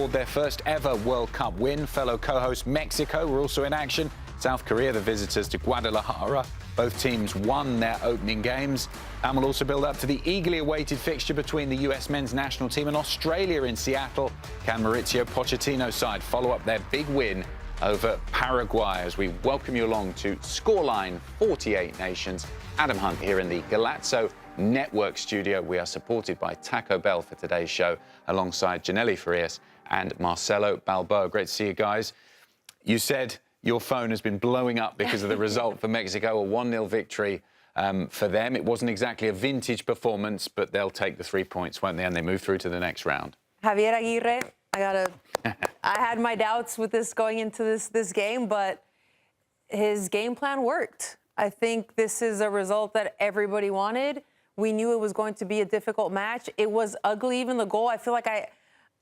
scored their first ever World Cup win. Fellow co-host Mexico were also in action. South Korea, the visitors to Guadalajara. Both teams won their opening games and will also build up to the eagerly awaited fixture between the US men's national team and Australia in Seattle. Can Mauricio Pochettino's side follow up their big win over Paraguay? As we welcome you along to Scoreline 48 Nations. Adam Hunt here in the Golazo Network studio. We are supported by Taco Bell for today's show, alongside Janelli Farias and Marcelo Balboa. Great to see you guys. You said your phone has been blowing up because of the result for Mexico, a 1-0 victory for them. It wasn't exactly a vintage performance, but they'll take the 3 points, won't they? And they move through to the next round. Javier Aguirre, I had my doubts with this going into this game, but his game plan worked. I think this is a result that everybody wanted. We knew it was going to be a difficult match. It was ugly, even the goal. I feel like I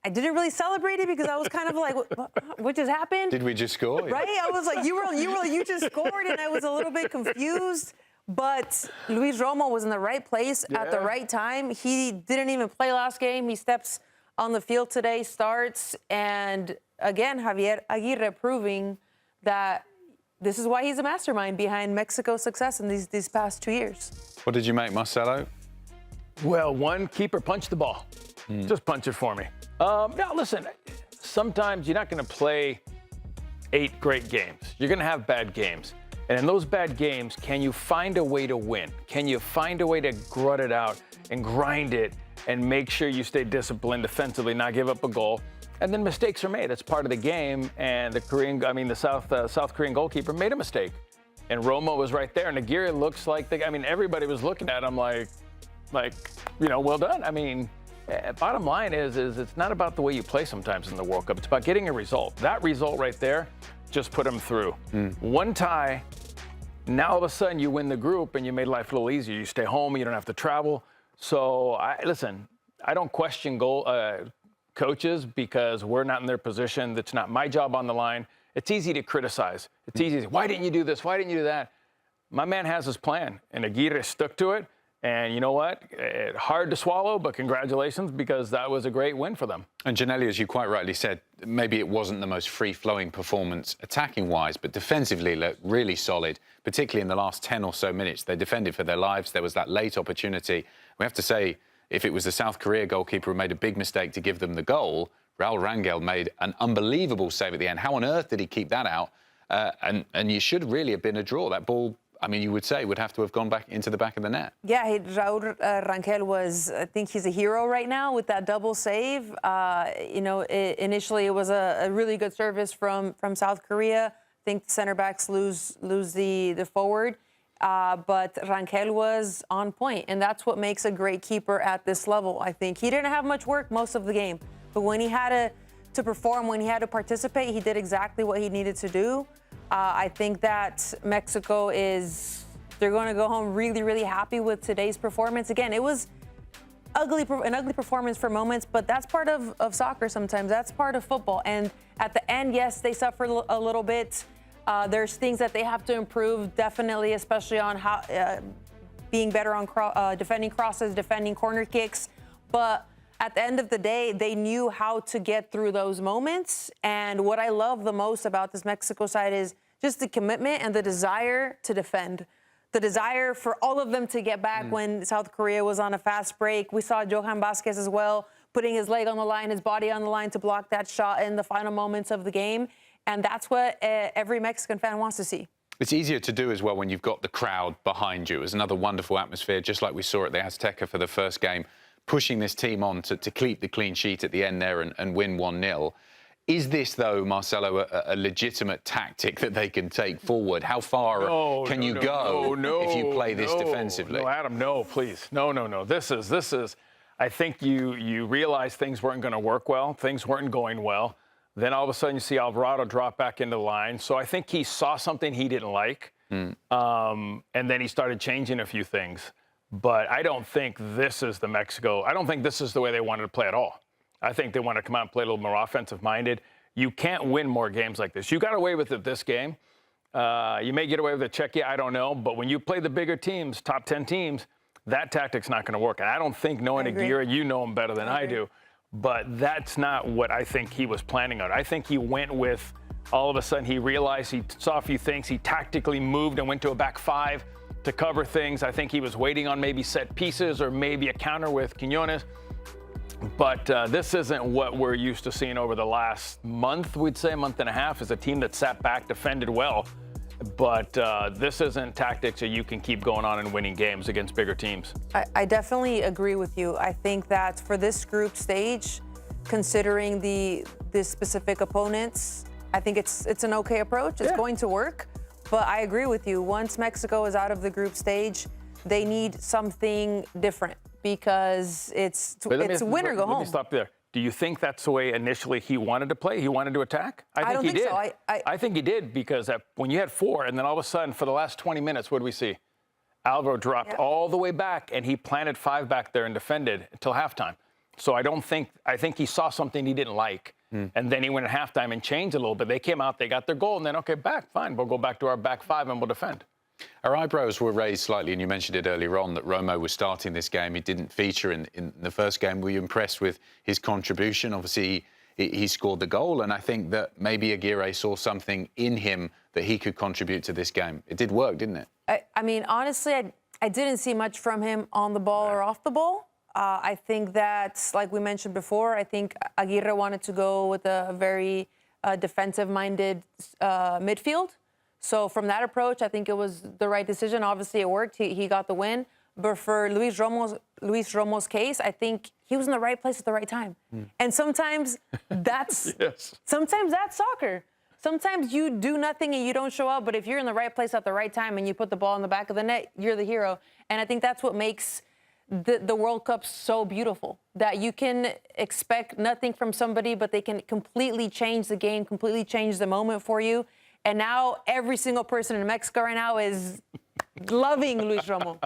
didn't really celebrate it because I was kind of like, what just happened? Did we just score? Right? I was like, you just scored, and I was a little bit confused. But Luis Romo was in the right place at the right time. He didn't even play last game. He steps on the field today, starts, and again, Javier Aguirre proving that this is why he's a mastermind behind Mexico's success in these past 2 years. What did you make, Marcelo? Well, one, keeper punch the ball. Just punch it for me. Now, listen, sometimes you're not going to play 8 great games. You're going to have bad games. And in those bad games, can you find a way to win? Can you find a way to grunt it out and grind it and make sure you stay disciplined defensively, not give up a goal? And then mistakes are made. It's part of the game. And the South Korean goalkeeper made a mistake. And Romo was right there. And Aguirre looks like everybody was looking at him like, well done. Bottom line is it's not about the way you play sometimes in the World Cup. It's about getting a result. That result right there just put them through. One tie, now all of a sudden you win the group and you made life a little easier. You stay home, you don't have to travel. So, I don't question coaches because we're not in their position. That's not my job on the line. It's easy to criticize. It's easy to say, why didn't you do this? Why didn't you do that? My man has his plan, and Aguirre stuck to it. And you know what? Hard to swallow, but congratulations, because that was a great win for them. And Janelli, as you quite rightly said, maybe it wasn't the most free-flowing performance attacking-wise, but defensively looked really solid, particularly in the last 10 or so minutes. They defended for their lives. There was that late opportunity. We have to say, if it was the South Korea goalkeeper who made a big mistake to give them the goal, Raul Rangel made an unbelievable save at the end. How on earth did he keep that out? And you should really have been a draw. That ball, you would say, would have to have gone back into the back of the net. Yeah, Raul Rangel was, I think he's a hero right now with that double save. Initially it was a really good service from South Korea. I think the center backs lose the forward. But Rangel was on point, and that's what makes a great keeper at this level, I think. He didn't have much work most of the game, but when he had to perform, when he had to participate, he did exactly what he needed to do. I think that Mexico they're going to go home really, really happy with today's performance. Again, it was an ugly performance for moments, but that's part of soccer sometimes. That's part of football. And at the end, yes, they suffered a little bit. There's things that they have to improve, definitely, especially on how being better on defending crosses, defending corner kicks. But at the end of the day, they knew how to get through those moments. And what I love the most about this Mexico side is just the commitment and the desire to defend. The desire for all of them to get back when South Korea was on a fast break. We saw Johan Vazquez as well, putting his leg on the line, his body on the line to block that shot in the final moments of the game. And that's what every Mexican fan wants to see. It's easier to do as well when you've got the crowd behind you. It was another wonderful atmosphere, just like we saw at the Azteca for the first game, pushing this team on to keep the clean sheet at the end there and win 1-0. Is this, though, Marcelo, a legitimate tactic that they can take forward? How far can you go if you play this defensively? No, Adam, no, please. No. This is. I think you realize things weren't going to work well. Things weren't going well. Then all of a sudden you see Alvarado drop back into the line. So I think he saw something he didn't like, and then he started changing a few things. But I don't think this is the Mexico. I don't think this is the way they wanted to play at all. I think they want to come out and play a little more offensive-minded. You can't win more games like this. You got away with it this game. You may get away with it Czechia, I don't know. But when you play the bigger teams, top 10 teams, that tactic's not going to work. And I don't think, knowing Aguirre, you know him better than I do. but that's not what I think he was planning on. I think he went with, all of a sudden he realized, he saw a few things, he tactically moved and went to a back five to cover things. I think he was waiting on maybe set pieces or maybe a counter with Quiñones. But this isn't what we're used to seeing over the last month, we'd say, month and a half, is a team that sat back, defended well. But this isn't tactics that you can keep going on and winning games against bigger teams. I definitely agree with you. I think that for this group stage, considering the specific opponents, I think it's an okay approach. It's going to work. But I agree with you. Once Mexico is out of the group stage, they need something different because it's win or go home. Let me stop there. Do you think that's the way initially he wanted to play? He wanted to attack? I don't think so. I think he did, because when you had 4 and then all of a sudden for the last 20 minutes, what do we see? Alvaro dropped all the way back and he planted 5 back there and defended until halftime. So I think he saw something he didn't like. And then he went at halftime and changed a little bit. They came out, they got their goal, and then, okay, fine, we'll go back to our back 5 and we'll defend. Our eyebrows were raised slightly, and you mentioned it earlier on, that Romo was starting this game. He didn't feature in the first game. Were you impressed with his contribution? Obviously, he scored the goal, and I think that maybe Aguirre saw something in him that he could contribute to this game. It did work, didn't it? I mean, honestly, I didn't see much from him on the ball or off the ball. I think that, like we mentioned before, I think Aguirre wanted to go with a very defensive-minded midfield. So from that approach, I think it was the right decision. Obviously, it worked. He got the win. But for Luis Romo's case, I think he was in the right place at the right time. And sometimes that's sometimes that's soccer. Sometimes you do nothing and you don't show up. But if you're in the right place at the right time and you put the ball in the back of the net, you're the hero. And I think that's what makes the World Cup so beautiful, that you can expect nothing from somebody, but they can completely change the game, completely change the moment for you. And now every single person in Mexico right now is loving Luis Romo.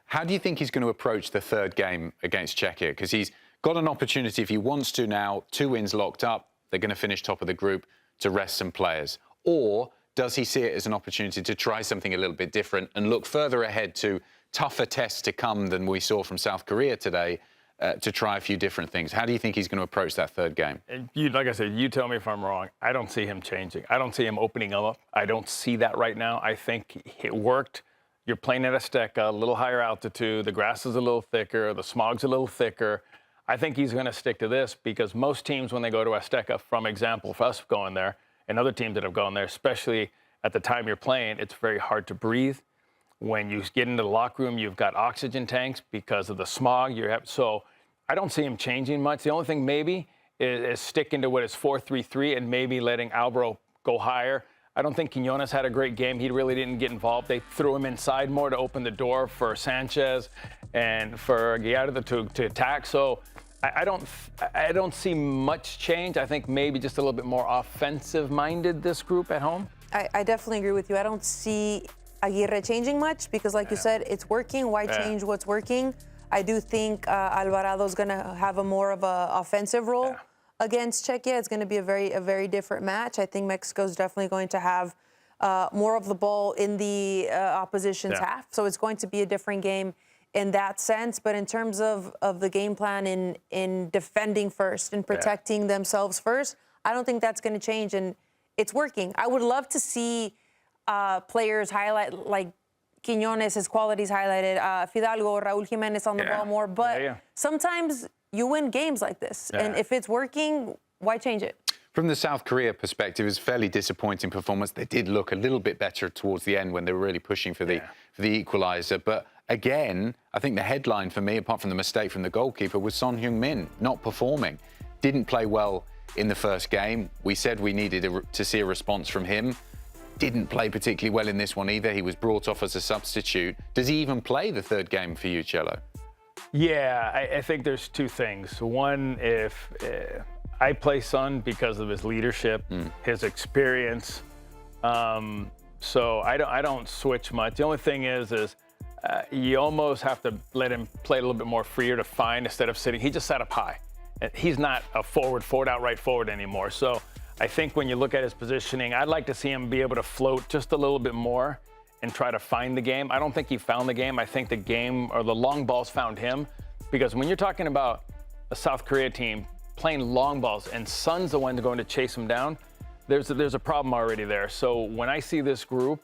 How do you think he's going to approach the third game against Czechia? Because he's got an opportunity, if he wants to now, 2 wins locked up, they're going to finish top of the group, to rest some players. Or does he see it as an opportunity to try something a little bit different and look further ahead to tougher tests to come than we saw from South Korea today, to try a few different things? How do you think he's going to approach that third game? Like I said, you tell me if I'm wrong. I don't see him changing. I don't see him opening up. I don't see that right now. I think it worked. You're playing at Azteca, a little higher altitude. The grass is a little thicker. The smog's a little thicker. I think he's going to stick to this, because most teams, when they go to Azteca, from example, for us going there, and other teams that have gone there, especially at the time you're playing, it's very hard to breathe. When you get into the locker room, you've got oxygen tanks because of the smog. So I don't see him changing much. The only thing maybe is sticking to what is 4-3-3 and maybe letting Alvaro go higher. I don't think Quiñones had a great game. He really didn't get involved. They threw him inside more to open the door for Sanchez and for Gallardo to attack. So I don't see much change. I think maybe just a little bit more offensive-minded, this group at home. I definitely agree with you. I don't see Aguirre changing much because, like you said, it's working. Why change what's working? I do think Alvarado's going to have more of an offensive role against Czechia. It's going to be a very different match. I think Mexico's definitely going to have more of the ball in the opposition's half. So it's going to be a different game in that sense. But in terms of the game plan in defending first and protecting themselves first, I don't think that's going to change. And it's working. I would love to see players highlight, like Quiñones, his qualities highlighted, Fidalgo, Raúl Jiménez on the ball more. But sometimes you win games like this. And if it's working, why change it? From the South Korea perspective, it was a fairly disappointing performance. They did look a little bit better towards the end when they were really pushing for the equaliser. But again, I think the headline for me, apart from the mistake from the goalkeeper, was Son Heung-min not performing. Didn't play well in the first game. We said we needed to see a response from him. Didn't play particularly well in this one either. He was brought off as a substitute. Does he even play the third game for you, Cello? Yeah, I think there's two things. One, if I play Son because of his leadership, his experience. So I don't switch much. The only thing is you almost have to let him play a little bit more freer to find instead of sitting. He just sat up high. He's not a forward, outright forward anymore. So I think when you look at his positioning, I'd like to see him be able to float just a little bit more and try to find the game. I don't think he found the game. I think the game or the long balls found him, because when you're talking about a South Korea team playing long balls and Son's the one going to chase him down, there's a problem already there. So when I see this group,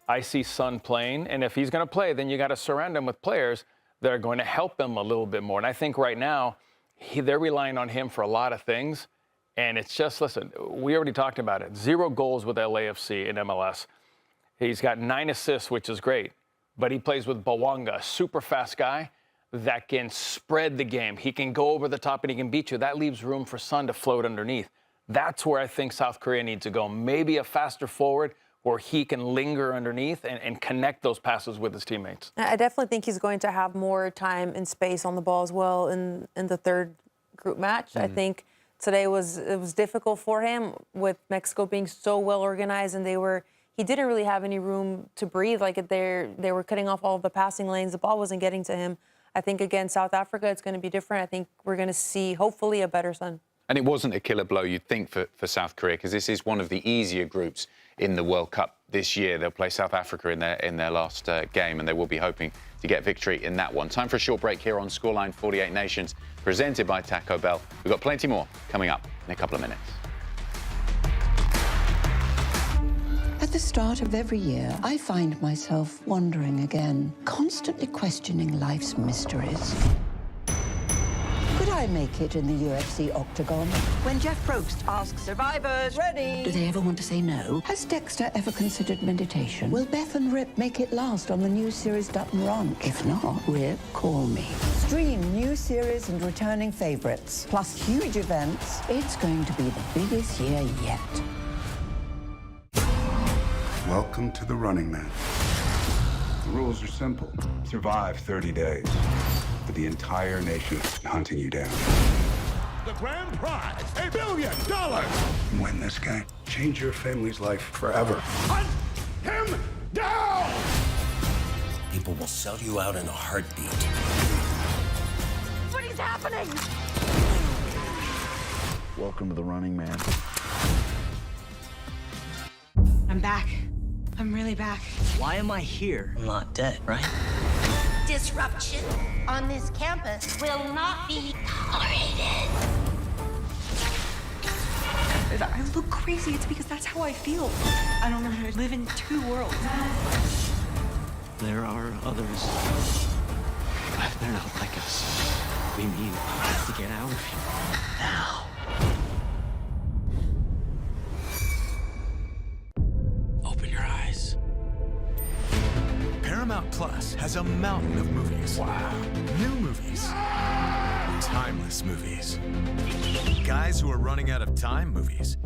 I see Son playing, and if he's going to play, then you got to surround him with players that are going to help him a little bit more. And I think right now, they're relying on him for a lot of things. And it's just, listen, we already talked about it. 0 goals with LAFC in MLS. He's got 9 assists, which is great. But he plays with Bawanga, a super fast guy that can spread the game. He can go over the top and he can beat you. That leaves room for Son to float underneath. That's where I think South Korea needs to go. Maybe a faster forward where he can linger underneath and connect those passes with his teammates. I definitely think he's going to have more time and space on the ball as well in the third group match. I think today it was difficult for him with Mexico being so well organized, and he didn't really have any room to breathe. Like they were cutting off all of the passing lanes. The ball wasn't getting to him. I think against South Africa, it's going to be different. I think we're going to see hopefully a better Son. And it wasn't a killer blow, you'd think, for South Korea, because this is one of the easier groups in the World Cup this year. They'll play South Africa in their last game, and they will be hoping to get victory in that one. Time for a short break here on Scoreline 48 Nations, presented by Taco Bell. We've got plenty more coming up in a couple of minutes. At the start of every year, I find myself wondering again, constantly questioning life's mysteries. Could I make it in the UFC octagon? When Jeff Probst asks survivors, ready? Do they ever want to say no? Has Dexter ever considered meditation? Will Beth and Rip make it last on the new series Dutton Ranch? If not, Rip, call me. Stream new series and returning favorites, plus huge events. It's going to be the biggest year yet. Welcome to the Running Man. The rules are simple. Survive 30 days. But the entire nation hunting you down. The grand prize, $1 billion! Win this game. Change your family's life forever. Hunt him down! People will sell you out in a heartbeat. What is happening? Welcome to the Running Man. I'm back. I'm really back. Why am I here? I'm not dead, right? Disruption on this campus will not be tolerated. If I look crazy, it's because that's how I feel. I don't know how to live in 2 worlds. There are others. But they're not like us. We need to get out of here. Now. Open your eyes. Paramount Plus has a mountain of movies. Wow. New movies. Timeless movies. Guys who are running out of time movies.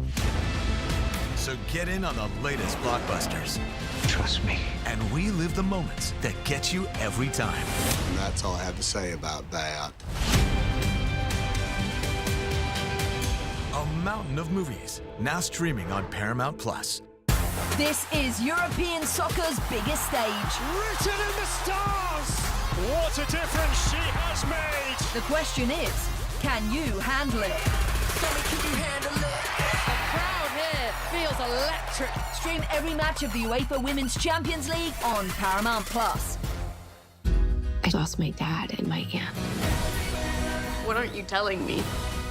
So get in on the latest blockbusters. Trust me. And relive the moments that get you every time. And that's all I have to say about that. A mountain of movies, now streaming on Paramount Plus. This is European soccer's biggest stage. Written in the stars! What a difference she has made! The question is, can you handle it? Can you handle it? The crowd here feels electric. Stream every match of the UEFA Women's Champions League on Paramount Plus. I lost my dad in my camp. What aren't you telling me?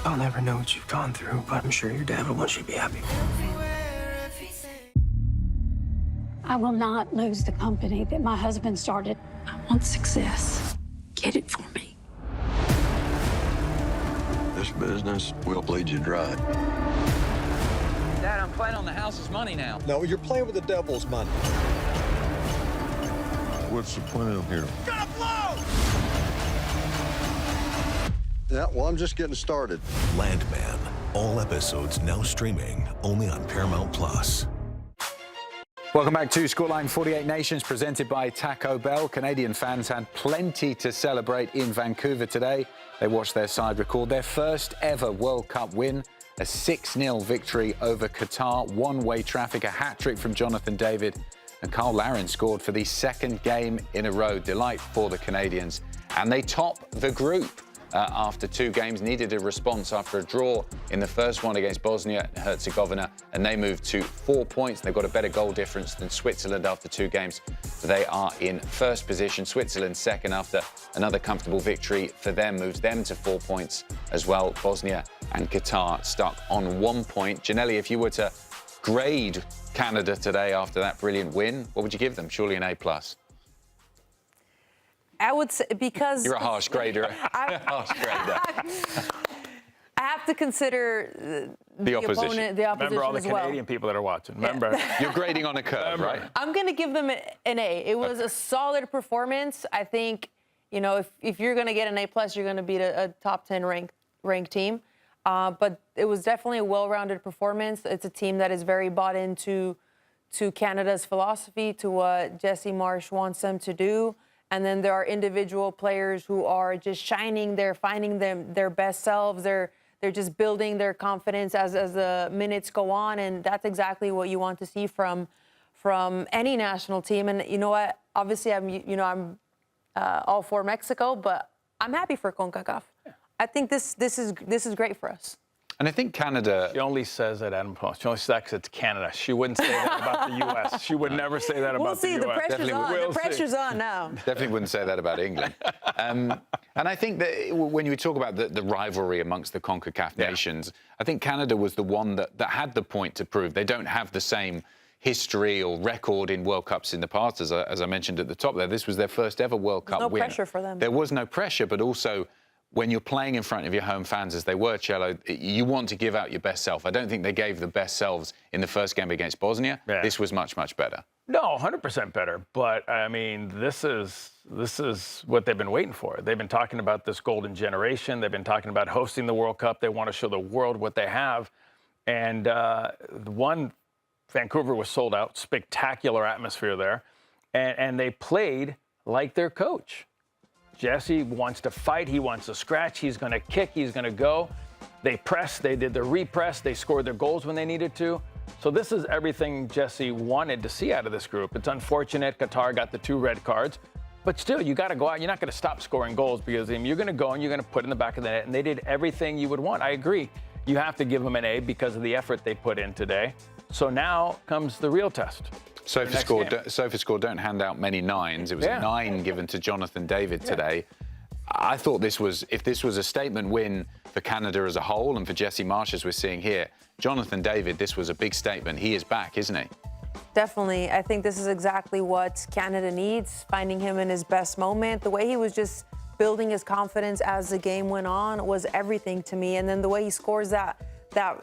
I'll never know what you've gone through, but I'm sure your dad will want you to be happy. I will not lose the company that my husband started. I want success. Get it for me. This business will bleed you dry. Dad, I'm playing on the house's money now. No, you're playing with the devil's money. What's the plan here? Gonna blow! Yeah, well, I'm just getting started. Landman. All episodes now streaming only on Paramount Plus. Welcome back to Scoreline 48 Nations, presented by Taco Bell. Canadian fans had plenty to celebrate in Vancouver today. They watched their side record their first ever World Cup win, a 6-0 victory over Qatar, one-way traffic, a hat-trick from Jonathan David, and Carl Larin scored for the second game in a row. Delight for the Canadians. And they top the group after 2 games, needed a response after a draw in the first one against Bosnia and Herzegovina, and they moved to 4 points. They've got a better goal difference than Switzerland after 2 games. They are in first position. Switzerland second after another comfortable victory for them, moves them to 4 points as well. Bosnia and Qatar stuck on 1 point. Janelli, if you were to grade Canada today after that brilliant win, what would you give them? Surely an A+. I would say, because you're a harsh grader. I have to consider the opposition. Opponent, the opposition Remember all the as well. Canadian people that are watching. Remember, you're grading on a curve, right? I'm going to give them an A. It was a solid performance. I think, you know, if you're going to get an A+, you're going to beat a top 10 ranked team. But it was definitely a well-rounded performance. It's a team that is very bought into Canada's philosophy, to what Jesse Marsch wants them to do. And then there are individual players who are just shining. They're finding their best selves. They're just building their confidence as the minutes go on, and that's exactly what you want to see from any national team. And you know what? Obviously, I'm all for Mexico, but I'm happy for CONCACAF. I think this is great for us. And I think Canada... She only says that, Adam Paul. She only says that 'cause it's Canada. She wouldn't say that about the U.S. She would never say that about the U.S. The pressure's on. We'll the pressure's on now. Definitely wouldn't say that about England. And I think that when you talk about the rivalry amongst the CONCACAF nations, I think Canada was the one that had the point to prove. They don't have the same history or record in World Cups in the past, as I mentioned at the top there. This was their first ever World Cup win. No pressure for them. There was no pressure, but also... when you're playing in front of your home fans, as they were, Cello, you want to give out your best self. I don't think they gave the best selves in the first game against Bosnia. Yeah. This was much, much better. No, 100% better. But, I mean, this is what they've been waiting for. They've been talking about this golden generation. They've been talking about hosting the World Cup. They want to show the world what they have. And Vancouver was sold out. Spectacular atmosphere there. And they played like their coach. Jesse wants to fight. He wants to scratch. He's going to kick. He's going to go. They pressed. They did their repress. They scored their goals when they needed to. So this is everything Jesse wanted to see out of this group. It's unfortunate Qatar got the 2 red cards. But still, you got to go out. You're not going to stop scoring goals because you're going to go and you're going to put in the back of the net. And they did everything you would want. I agree. You have to give them an A because of the effort they put in today. So now comes the real test. SofaScore don't hand out many 9s. It was a 9 given to Jonathan David today. I thought if this was a statement win for Canada as a whole and for Jesse Marsch, as we're seeing here, Jonathan David, this was a big statement. He is back, isn't he? Definitely. I think this is exactly what Canada needs, finding him in his best moment. The way he was just building his confidence as the game went on was everything to me. And then the way he scores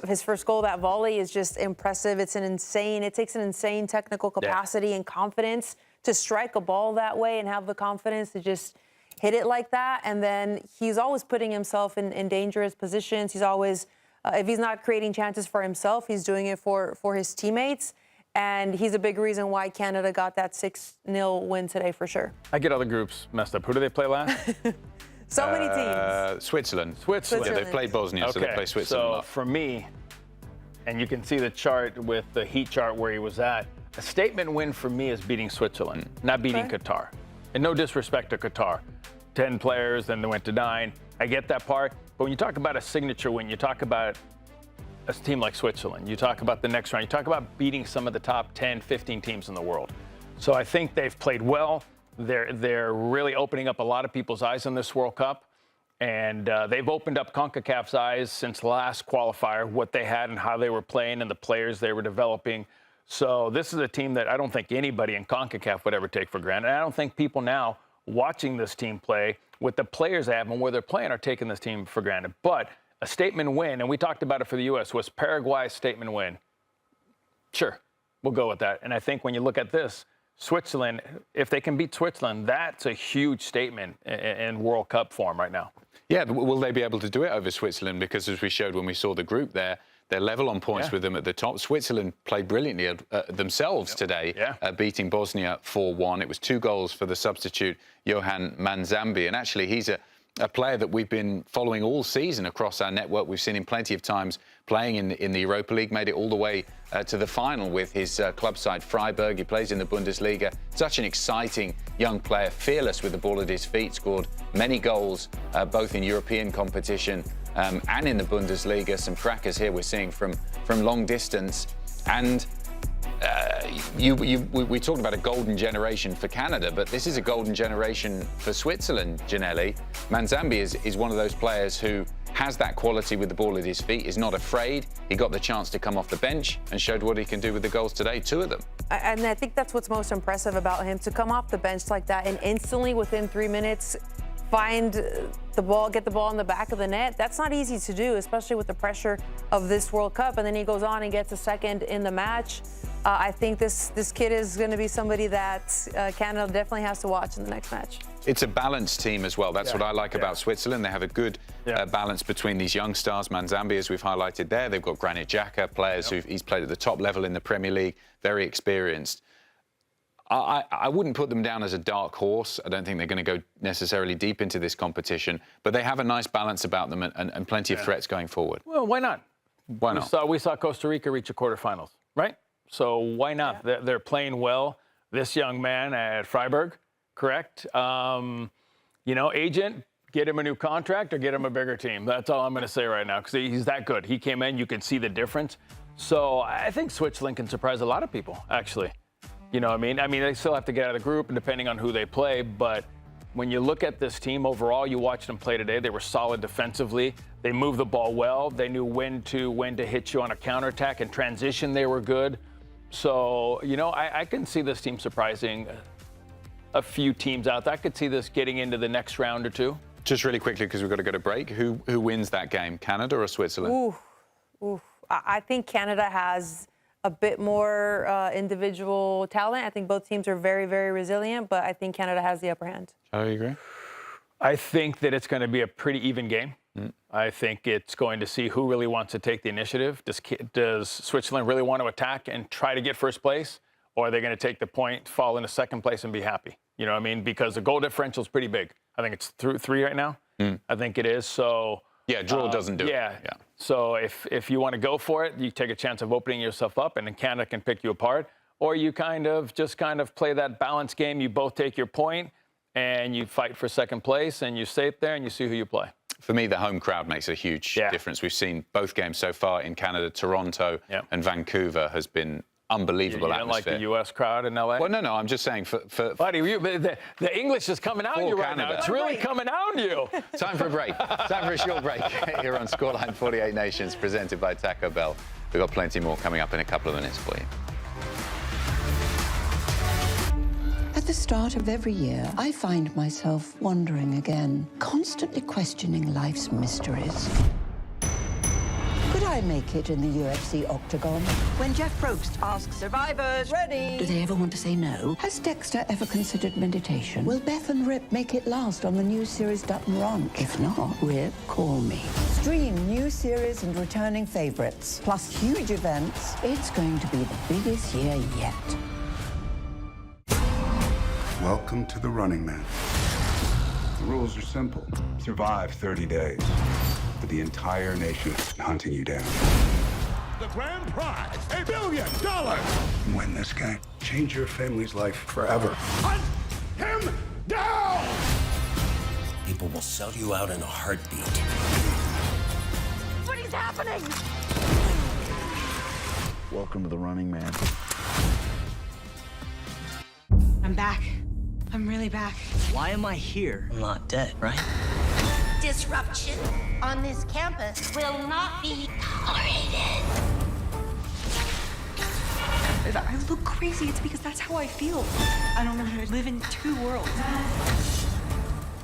his first goal, that volley, is just impressive. It takes an insane technical capacity and confidence to strike a ball that way and have the confidence to just hit it like that. And then he's always putting himself in dangerous positions. He's always, if he's not creating chances for himself, he's doing it for his teammates. And he's a big reason why Canada got that 6-0 win today for sure. I get other groups messed up. Who do they play last? So many teams. Switzerland. Switzerland. Yeah, they played Bosnia, so they play Switzerland. So for me, and you can see the chart with the heat chart where he was at, a statement win for me is beating Switzerland, not beating Qatar. And no disrespect to Qatar. 10 players, then they went to 9. I get that part. But when you talk about a signature win, you talk about a team like Switzerland. You talk about the next round. You talk about beating some of the top 10, 15 teams in the world. So I think they've played well. They're really opening up a lot of people's eyes on this World Cup. And they've opened up CONCACAF's eyes since the last qualifier, what they had and how they were playing and the players they were developing. So this is a team that I don't think anybody in CONCACAF would ever take for granted. And I don't think people now watching this team play with the players they have and where they're playing are taking this team for granted. But a statement win, and we talked about it for the U.S., was Paraguay's statement win. Sure, we'll go with that. And I think when you look at this, Switzerland, if they can beat Switzerland, that's a huge statement in World Cup form right now. Yeah, will they be able to do it over Switzerland? Because as we showed when we saw the group there, they're level on points with them at the top. Switzerland played brilliantly themselves today, beating Bosnia 4-1. It was 2 goals for the substitute Johan Manzambi. And actually, he's a a player that we've been following all season across our network. We've seen him plenty of times playing in the Europa League, made it all the way to the final with his club side Freiburg. He plays in the Bundesliga. Such an exciting young player, fearless with the ball at his feet, scored many goals both in European competition and in the Bundesliga. Some crackers here we're seeing from long distance. And we talked about a golden generation for Canada, but this is a golden generation for Switzerland, Janelli. Manzambi is one of those players who has that quality with the ball at his feet, is not afraid. He got the chance to come off the bench and showed what he can do with the goals today, 2 of them. And I think that's what's most impressive about him, to come off the bench like that and instantly within 3 minutes find the ball, get the ball in the back of the net. That's not easy to do, especially with the pressure of this World Cup. And then he goes on and gets a second in the match. I think this kid is going to be somebody that Canada definitely has to watch in the next match. It's a balanced team as well. That's what I like about Switzerland. They have a good balance between these young stars. Manzambi, as we've highlighted there. They've got Granit Xhaka, players he's played at the top level in the Premier League, very experienced. I wouldn't put them down as a dark horse. I don't think they're going to go necessarily deep into this competition, but they have a nice balance about them and plenty of threats going forward. Well, why not? Why not? We saw Costa Rica reach a quarterfinals, right? So why not? Yeah. They're playing well. This young man at Freiburg, correct? Agent, get him a new contract or get him a bigger team. That's all I'm going to say right now, because he's that good. He came in, you can see the difference. So I think Switzerland can surprise a lot of people, actually. You know what I mean? I mean, they still have to get out of the group, and depending on who they play. But when you look at this team overall, you watched them play today. They were solid defensively. They moved the ball well. They knew when to hit you on a counterattack. And transition, they were good. So, I can see this team surprising a few teams out there. I could see this getting into the next round or two. Just really quickly, because we've got to go to break. Who wins that game, Canada or Switzerland? I think Canada has a bit more individual talent. I think both teams are very, very resilient, but I think Canada has the upper hand. Oh, you agree? I think that it's going to be a pretty even game. I think it's going to see who really wants to take the initiative. Does Switzerland really want to attack and try to get first place? Or are they going to take the point, fall into second place, and be happy? You know what I mean? Because the goal differential is pretty big. I think it's 3 right now. I think it is. So yeah, draw doesn't do it. Yeah. So if you want to go for it, you take a chance of opening yourself up, and then Canada can pick you apart. Or you just play that balance game. You both take your point, and you fight for second place, and you stay up there, and you see who you play. For me, the home crowd makes a huge difference. We've seen both games so far in Canada. Toronto and Vancouver has been unbelievable atmosphere. You don't like the U.S. crowd in L.A.? Well, no, I'm just saying for Buddy, the English is coming out on you right now. It's really coming out on you. Time for a break. Time for a short break here on Scoreline 48 Nations, presented by Taco Bell. We've got plenty more coming up in a couple of minutes for you. At the start of every year, I find myself wondering again, constantly questioning life's mysteries. Could I make it in the UFC octagon? When Jeff Probst asks survivors, ready? Do they ever want to say no? Has Dexter ever considered meditation? Will Beth and Rip make it last on the new series Dutton Ranch? If not, Rip, call me. Stream new series and returning favorites, plus huge events. It's going to be the biggest year yet. Welcome to the Running Man. The rules are simple. Survive 30 days. But the entire nation is hunting you down. The grand prize, $1 billion! Win this game. Change your family's life forever. Hunt him down! People will sell you out in a heartbeat. What is happening? Welcome to the Running Man. I'm back. I'm really back. Why am I here? I'm not dead, right? Disruption on this campus will not be tolerated. If I look crazy, it's because that's how I feel. I don't know how to live in 2 worlds.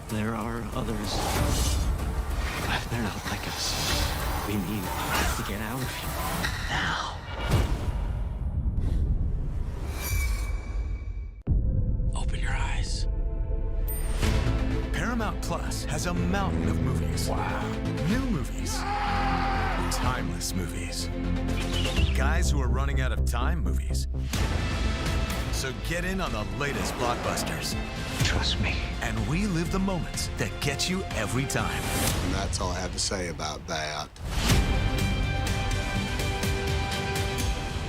There are others. They're not like us. We need to get out of here now. Open your eyes. Paramount Plus has a mountain of movies. Wow. New movies. Timeless movies. Guys who are running out of time movies. So get in on the latest blockbusters. Trust me. And relive the moments that get you every time. And that's all I have to say about that.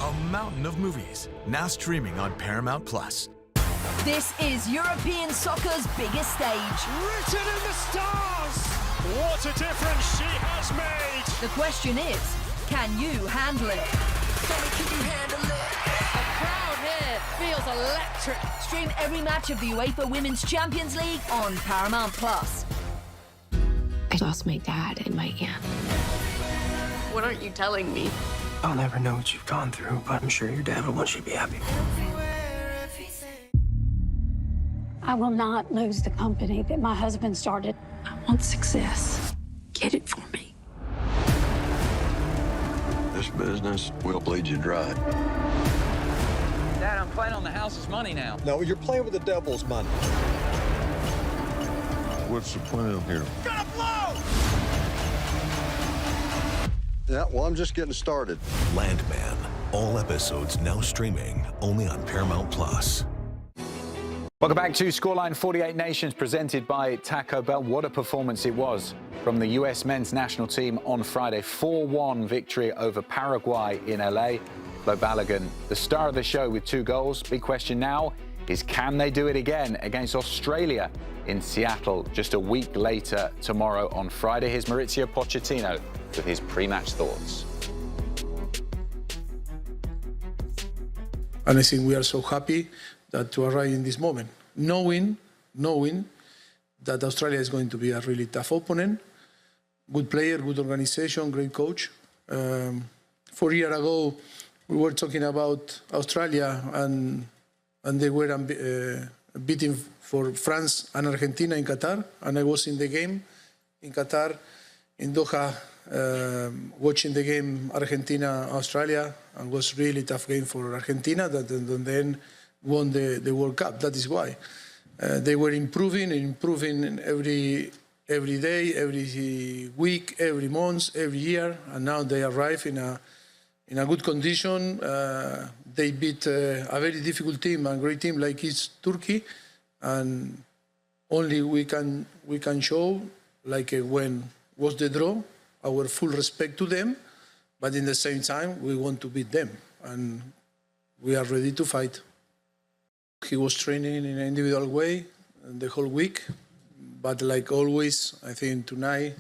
A mountain of movies, now streaming on Paramount+. This is European soccer's biggest stage. Written in the stars! What a difference she has made! The question is, can you handle it? Can you handle it? The crowd here feels electric. Stream every match of the UEFA Women's Champions League on Paramount+. I lost my dad and my aunt. What aren't you telling me? I'll never know what you've gone through, but I'm sure your dad will want you to be happy. I will not lose the company that my husband started. I want success. Get it for me. This business will bleed you dry. Dad, I'm playing on the house's money now. No, you're playing with the devil's money. What's the plan here? Gonna blow! Yeah, well, I'm just getting started. Landman. All episodes now streaming only on Paramount+. Welcome back to Scoreline 48 Nations, presented by Taco Bell. What a performance it was from the US men's national team on Friday. 4-1 victory over Paraguay in LA. Flo Balogun, the star of the show with 2 goals. Big question now is, can they do it again against Australia in Seattle just a week later tomorrow on Friday? Here's Mauricio Pochettino with his pre-match thoughts. And I think we are so happy that to arrive in this moment, knowing that Australia is going to be a really tough opponent, good player, good organization, great coach. 4 years ago, we were talking about Australia and they were beating for France and Argentina in Qatar, and I was in the game in Qatar, in Doha, watching the game Argentina-Australia, and was really tough game for Argentina that then won the World Cup. That is why. They were improving every day, every week, every month, every year, and now they arrive in a good condition. They beat a very difficult team, a great team like it's Turkey, and only we can show, like when was the draw, our full respect to them, but in the same time we want to beat them, and we are ready to fight. He was training in an individual way the whole week, but like always, I think tonight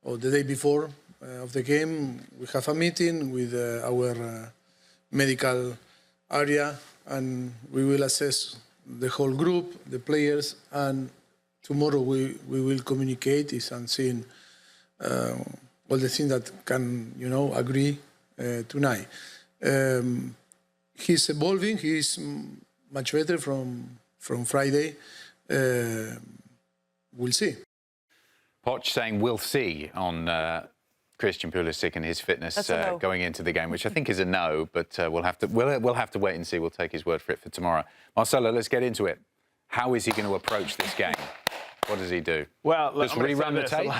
or the day before of the game, we have a meeting with our medical area, and we will assess the whole group, the players, and tomorrow we will communicate and see all the things that can, agree tonight. He's evolving. He's much better from Friday. We'll see. Poch saying we'll see on Christian Pulisic and his fitness going into the game, which I think is a no, but we'll have to wait and see. We'll take his word for it for tomorrow. Marcelo, let's get into it. How is he going to approach this game? What does he do? Well, just rerun the tape.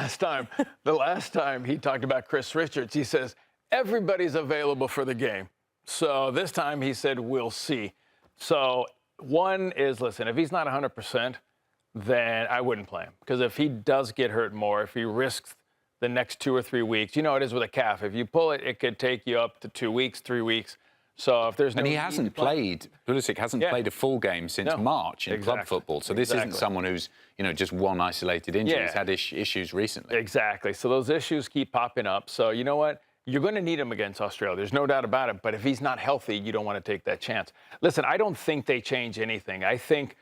The last time he talked about Chris Richards, he says everybody's available for the game. So this time he said we'll see. So one is, listen, if he's not 100%, then I wouldn't play him, because if he does get hurt more, if he risks the next 2 or 3 weeks, you know it is with a calf. If you pull it, it could take you up to 2 weeks, 3 weeks. So if there's no... And he hasn't played, Pulisic hasn't played a full game since March in club football. So this isn't someone who's, just one isolated injury. He's had issues recently. Exactly. So those issues keep popping up. So you know what? You're going to need him against Australia. There's no doubt about it. But if he's not healthy, you don't want to take that chance. Listen, I don't think they change anything. I think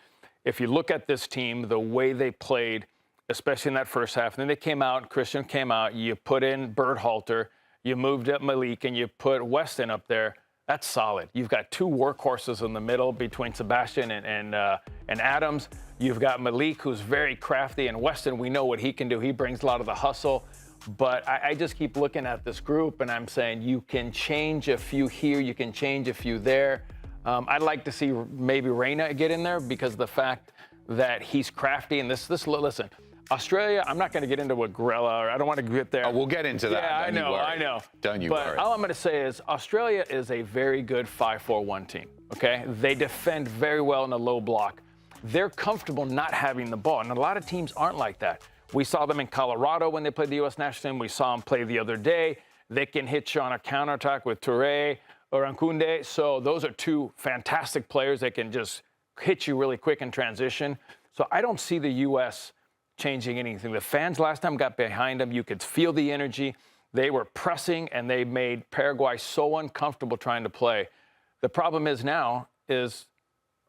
if you look at this team, the way they played, especially in that first half, and then they came out, Christian came out, you put in Berhalter, you moved up Malik, and you put Weston up there. That's solid. You've got 2 workhorses in the middle between Sebastian and Adams. You've got Malik, who's very crafty, and Weston, we know what he can do. He brings a lot of the hustle. But I just keep looking at this group, and I'm saying you can change a few here, you can change a few there. I'd like to see maybe Reina get in there, because of the fact that he's crafty. And listen, Australia, I'm not going to get into what Grella, or I don't want to get there. Oh, we'll get into that. Yeah, Don't you worry. I know. Don't you but worry. All I'm going to say is Australia is a very good 5-4-1 team, okay? They defend very well in a low block. They're comfortable not having the ball, and a lot of teams aren't like that. We saw them in Colorado when they played the U.S. national team. We saw them play the other day. They can hit you on a counterattack with Touré or Nkunde. So those are two fantastic players that can just hit you really quick in transition. So I don't see the U.S. changing anything. The fans last time got behind them. You could feel the energy. They were pressing, and they made Paraguay so uncomfortable trying to play. The problem is now is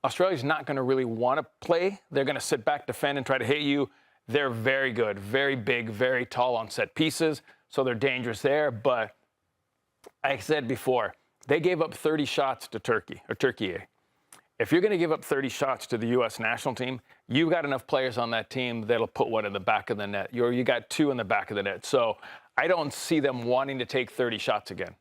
Australia's not going to really want to play. They're going to sit back, defend, and try to hit you. They're very good, very big, very tall on set pieces, so they're dangerous there. But like I said before, they gave up 30 shots to Turkey. If you're going to give up 30 shots to the U.S. national team, you've got enough players on that team that'll put one in the back of the net. You got two in the back of the net. So I don't see them wanting to take 30 shots again.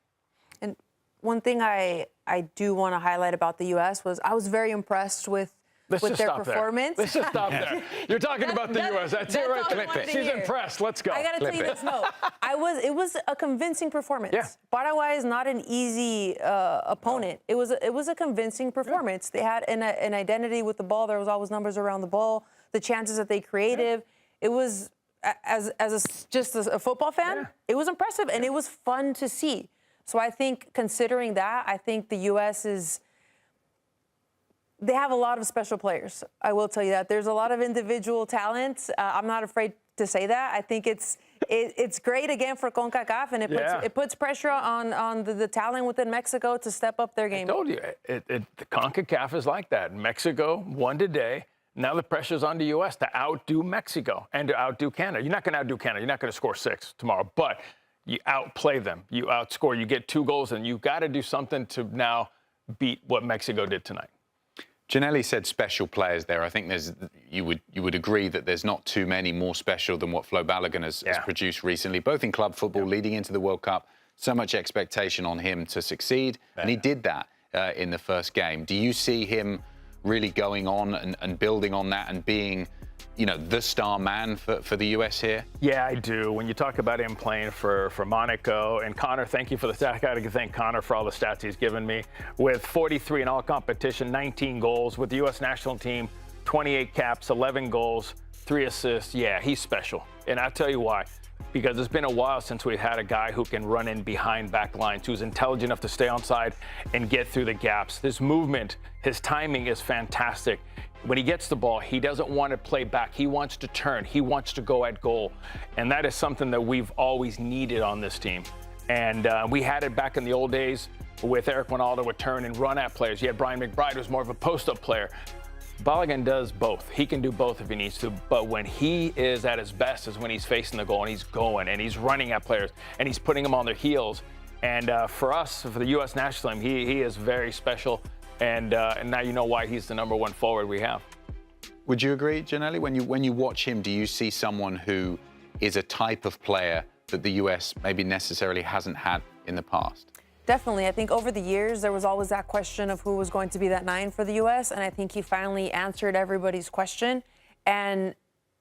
And one thing I do want to highlight about the U.S. was I was very impressed with their performance. Let's just stop there. You're talking about the U.S. That's it right there. She's impressed. Let's go. I got to tell you this. No, it was a convincing performance. Yeah. Paraguay is not an easy opponent. No. It was a convincing performance. Yeah. They had an identity with the ball. There was always numbers around the ball. The chances that they created. Yeah. It was, just a football fan, it was impressive, and it was fun to see. So I think, considering that, I think the U.S. they have a lot of special players. I will tell you that. There's a lot of individual talent. I'm not afraid to say that. I think it's great, again, for CONCACAF, and it puts pressure on the talent within Mexico to step up their game. I told you, the CONCACAF is like that. Mexico won today. Now the pressure's on the U.S. to outdo Mexico and to outdo Canada. You're not going to outdo Canada. You're not going to score 6 tomorrow, but you outplay them. You outscore. You get 2 goals, and you've got to do something to now beat what Mexico did tonight. Janelli said special players there. I think you would agree that there's not too many more special than what Flo Balogun has produced recently, both in club football, leading into the World Cup. So much expectation on him to succeed, and he did that in the first game. Do you see him really going on and building on that and being, the star man for the U.S. here? Yeah, I do. When you talk about him playing for Monaco, and Connor, thank you for the stat. I got to thank Connor for all the stats he's given me. With 43 in all competition, 19 goals. With the U.S. national team, 28 caps, 11 goals, 3 assists. Yeah, he's special. And I'll tell you why. Because it's been a while since we've had a guy who can run in behind back lines, who's intelligent enough to stay onside and get through the gaps. His movement, his timing is fantastic. When he gets the ball, he doesn't want to play back. He wants to turn. He wants to go at goal. And that is something that we've always needed on this team. And we had it back in the old days with Eric Winaldo would turn and run at players. You had Brian McBride, who was more of a post-up player. Balogun does both. He can do both if he needs to, but when he is at his best is when he's facing the goal and he's going and he's running at players and he's putting them on their heels. And for us, for the U.S. national team, he is very special, and now you know why he's the #1 forward we have. Would you agree, Janelli? When you watch him, do you see someone who is a type of player that the U.S. maybe necessarily hasn't had in the past? Definitely. I think over the years, there was always that question of who was going to be that 9 for the U.S., and I think he finally answered everybody's question. And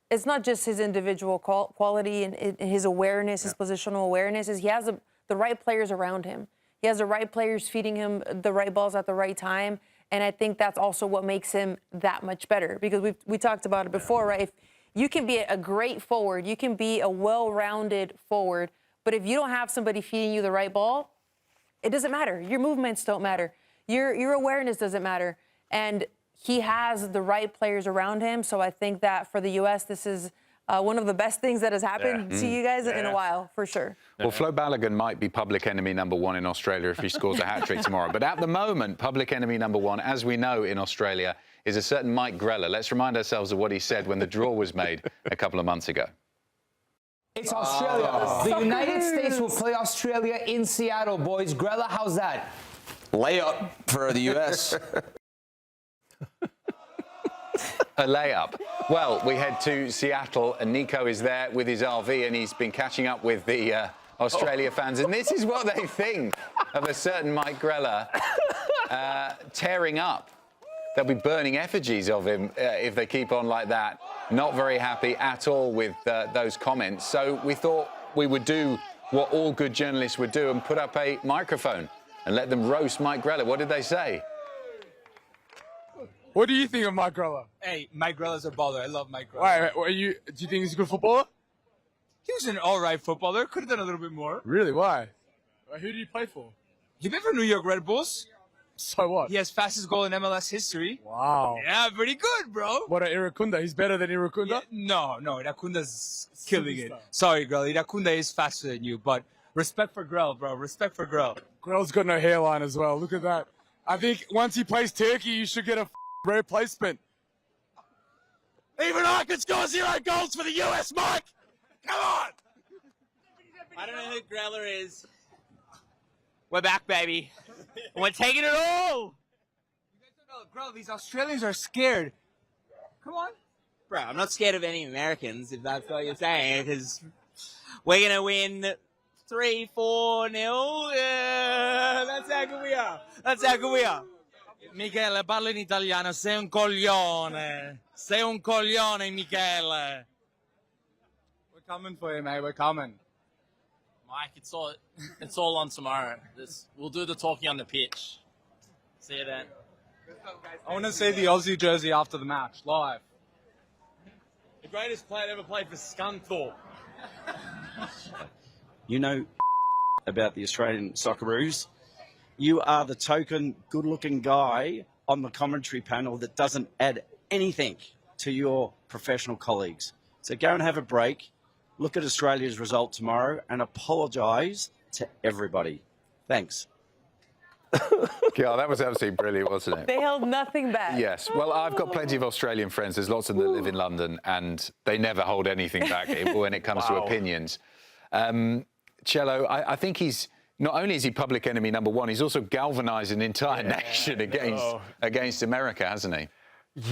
it's not just his individual quality and his awareness, his positional awareness, is he has the right players around him. He has the right players feeding him the right balls at the right time, and I think that's also what makes him that much better, because we talked about it before, right? If you can be a great forward, you can be a well-rounded forward, but if you don't have somebody feeding you the right ball, it doesn't matter. Your movements don't matter. Your awareness doesn't matter. And he has the right players around him. So I think that for the U.S., this is one of the best things that has happened to you guys in a while, for sure. Well, Flo Balogun might be public enemy #1 in Australia if he scores a hat-trick tomorrow. But at the moment, public enemy #1, as we know in Australia, is a certain Mike Grella. Let's remind ourselves of what he said when the draw was made a couple of months ago. It's Australia. The United States will play Australia in Seattle, boys. Grella, how's that? Layup for the U.S. A layup. Well, we head to Seattle, and Nico is there with his RV, and he's been catching up with the Australia fans. And this is what they think of a certain Mike Grella tearing up they'll be burning effigies of him if they keep on like that. Not very happy at all with those comments. So we thought we would do what all good journalists would do and put up a microphone and let them roast Mike Grella. What did they say? What do you think of Mike Grella? Hey, Mike Grella's a baller. I love Mike Grella. Why? Do you think he's a good footballer? He was an all-right footballer. Could have done a little bit more. Really? Why? Who do you play for? He played for New York Red Bulls. So what? He has fastest goal in MLS history. Wow. Yeah, pretty good, bro. What about Irakunda? He's better than Irakunda? Yeah, no, Irakunda's killing it. Sorry, Grella. Irakunda is faster than you, but respect for Grell, bro. Respect for Grell. Grell's got no hairline as well. Look at that. I think once he plays Turkey, you should get a replacement. Even I could score 0 goals for the US, Mike! Come on! I don't know who Grella is. We're back, baby. We're taking it all! You guys don't know, Grella, these Australians are scared. Come on. Bro, I'm not scared of any Americans, if that's what you're saying, because we're going to win 3-4-0. That's how good we are. That's how good we are. Michele, parla in italiano, sei un coglione. Sei un coglione, Michele. We're coming for you, mate. We're coming. Mike, it's all on tomorrow. We'll do the talking on the pitch. See you then. I want to see the Aussie jersey after the match, live. The greatest player to ever played for Scunthorpe. You know about the Australian Socceroos. You are the token good-looking guy on the commentary panel that doesn't add anything to your professional colleagues. So go and have a break, look at Australia's result tomorrow, and apologise to everybody. Thanks. God, that was absolutely brilliant, wasn't it? They held nothing back. Yes. Well, I've got plenty of Australian friends. There's lots of them that live in London, and they never hold anything back when it comes to opinions. Cello, I think he's... Not only is he public enemy number one, he's also galvanised an entire nation against America, hasn't he?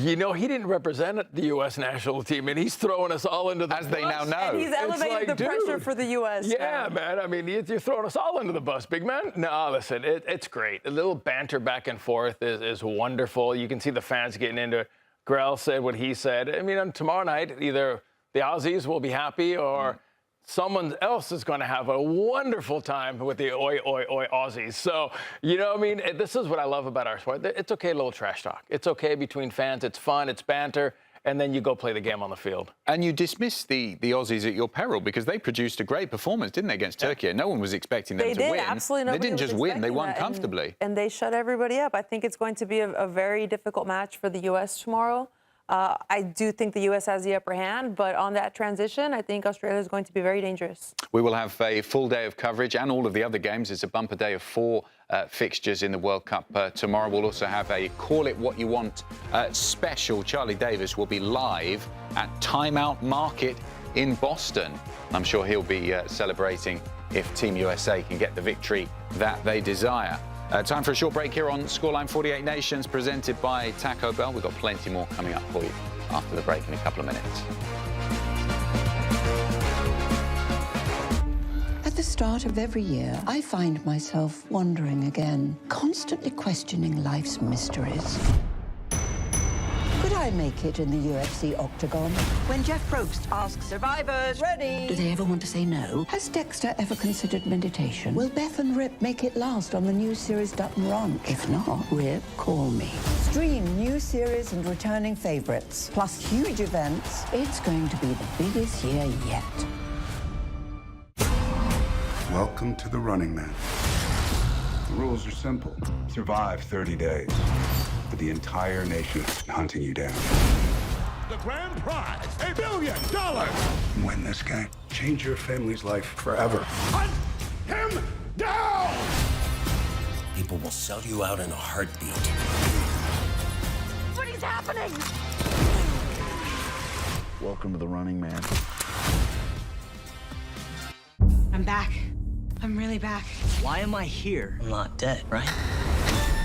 You know, he didn't represent the U.S. national team, and he's throwing us all into the bus. As they now know. And he's elevated the pressure for the U.S. Yeah, man. I mean, you're throwing us all into the bus, big man. No, listen, it's great. A little banter back and forth is wonderful. You can see the fans getting into it. Grell said what he said. I mean, tomorrow night, either the Aussies will be happy or... someone else is going to have a wonderful time with the oi, oi, oi Aussies. So, you know what I mean? This is what I love about our sport. It's okay, a little trash talk. It's okay between fans. It's fun. It's banter. And then you go play the game on the field. And you dismiss the Aussies at your peril because they produced a great performance, didn't they, against Turkey? No one was expecting them to win. Absolutely. They didn't just win. They won comfortably. And they shut everybody up. I think it's going to be a very difficult match for the U.S. tomorrow. I do think the U.S. has the upper hand, but on that transition, I think Australia is going to be very dangerous. We will have a full day of coverage and all of the other games. It's a bumper day of 4 fixtures in the World Cup tomorrow. We'll also have a Call It What You Want special. Charlie Davis will be live at Timeout Market in Boston. I'm sure he'll be celebrating if Team USA can get the victory that they desire. Time for a short break here on Scoreline 48 Nations, presented by Taco Bell. We've got plenty more coming up for you after the break in a couple of minutes. At the start of every year, I find myself wondering again, constantly questioning life's mysteries. Could I make it in the UFC octagon? When Jeff Probst asks survivors, ready? Do they ever want to say no? Has Dexter ever considered meditation? Will Beth and Rip make it last on the new series Dutton Ranch? If not, Rip, call me. Stream new series and returning favorites, plus huge events. It's going to be the biggest year yet. Welcome to the Running Man. The rules are simple. Survive 30 days. But the entire nation is hunting you down. The grand prize, $1 billion. Win this game. Change your family's life forever. Hunt him down! People will sell you out in a heartbeat. What is happening? Welcome to the Running Man. I'm back. I'm really back. Why am I here? I'm not dead, right?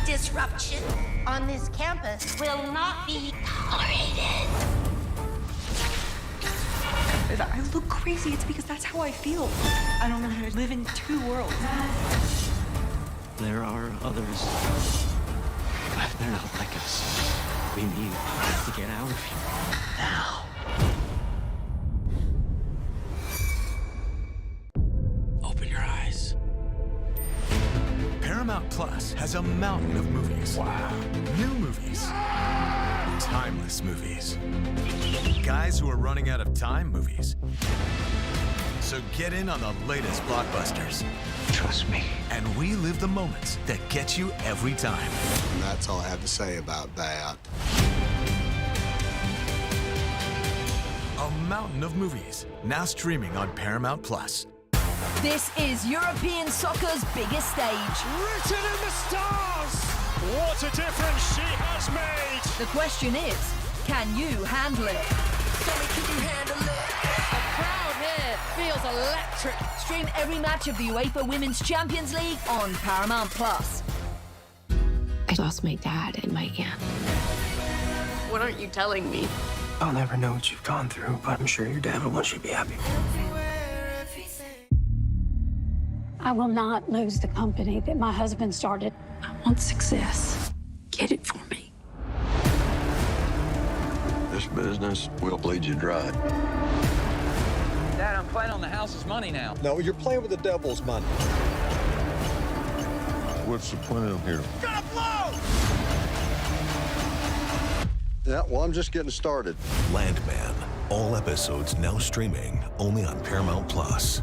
Disruption on this campus will not be tolerated. I look crazy. It's because that's how I feel. I don't know how to live in 2 worlds. There are others. They're not like us. We need to get out of here. Now. Open your eyes. Paramount Plus has a mountain of movies. Wow. New movies. Timeless movies. Guys who are running out of time movies. So get in on the latest blockbusters. Trust me. And relive the moments that get you every time. And that's all I have to say about that. A mountain of movies, now streaming on Paramount Plus. This is European soccer's biggest stage. Written in the stars! What a difference she has made! The question is, can you handle it? Tell me, can you handle it? The crowd here feels electric. Stream every match of the UEFA Women's Champions League on Paramount Plus. I lost my dad in my camp. What aren't you telling me? I'll never know what you've gone through, but I'm sure your dad will want you to be happy. I will not lose the company that my husband started. I want success. Get it for me. This business will bleed you dry. Dad, I'm playing on the house's money now. No, you're playing with the devil's money. What's the plan here? Gonna blow! Yeah, well, I'm just getting started. Landman. All episodes now streaming only on Paramount Plus.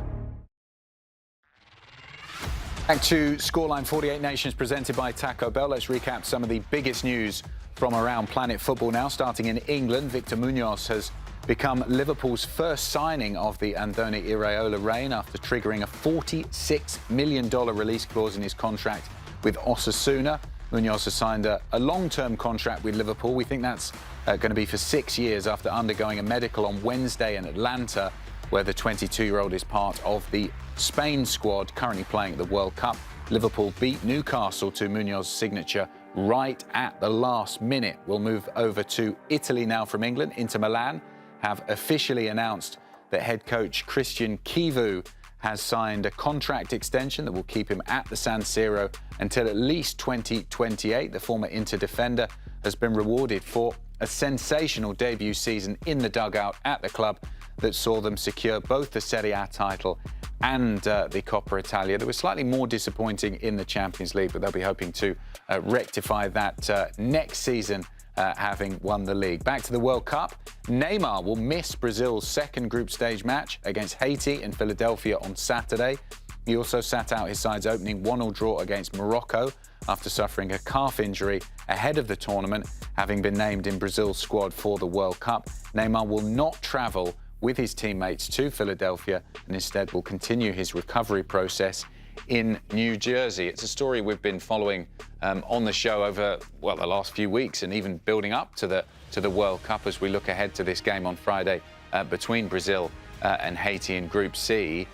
Back to Scoreline 48 Nations presented by Taco Bell. Let's recap some of the biggest news from around planet football now. Starting in England, Victor Munoz has become Liverpool's first signing of the Andoni Iraola reign after triggering a $46 million release clause in his contract with Osasuna. Munoz has signed a long-term contract with Liverpool. We think that's going to be for 6 years after undergoing a medical on Wednesday in Atlanta, where the 22-year-old is part of the Spain squad currently playing at the World Cup. Liverpool beat Newcastle to Munoz's signature right at the last minute. We'll move over to Italy now from England. Inter Milan have officially announced that head coach Christian Chivu has signed a contract extension that will keep him at the San Siro until at least 2028. The former Inter defender has been rewarded for a sensational debut season in the dugout at the club that saw them secure both the Serie A title and the Coppa Italia. They were slightly more disappointing in the Champions League, but they'll be hoping to rectify that next season, having won the league. Back to the World Cup, Neymar will miss Brazil's second group stage match against Haiti in Philadelphia on Saturday. He also sat out his side's opening 1-1 draw against Morocco after suffering a calf injury ahead of the tournament, having been named in Brazil's squad for the World Cup. Neymar will not travel with his teammates to Philadelphia and instead will continue his recovery process in New Jersey. It's a story we've been following on the show over, well, the last few weeks and even building up to the World Cup as we look ahead to this game on Friday between Brazil and Haiti in Group C.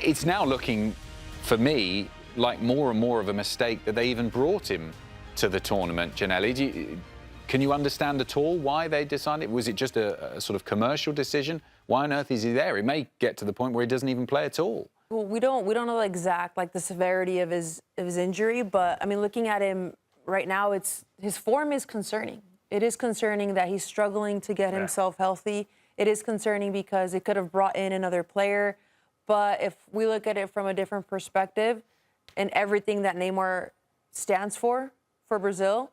It's now looking, for me, like more and more of a mistake that they even brought him to the tournament. Janelli, can you understand at all why they decided? Was it just a sort of commercial decision? Why on earth is he there? It may get to the point where he doesn't even play at all. Well, we don't know the exact, the severity of his injury, but I mean, looking at him right now, his form is concerning. It is concerning that he's struggling to get himself healthy. It is concerning because it could have brought in another player. But if we look at it from a different perspective and everything that Neymar stands for Brazil,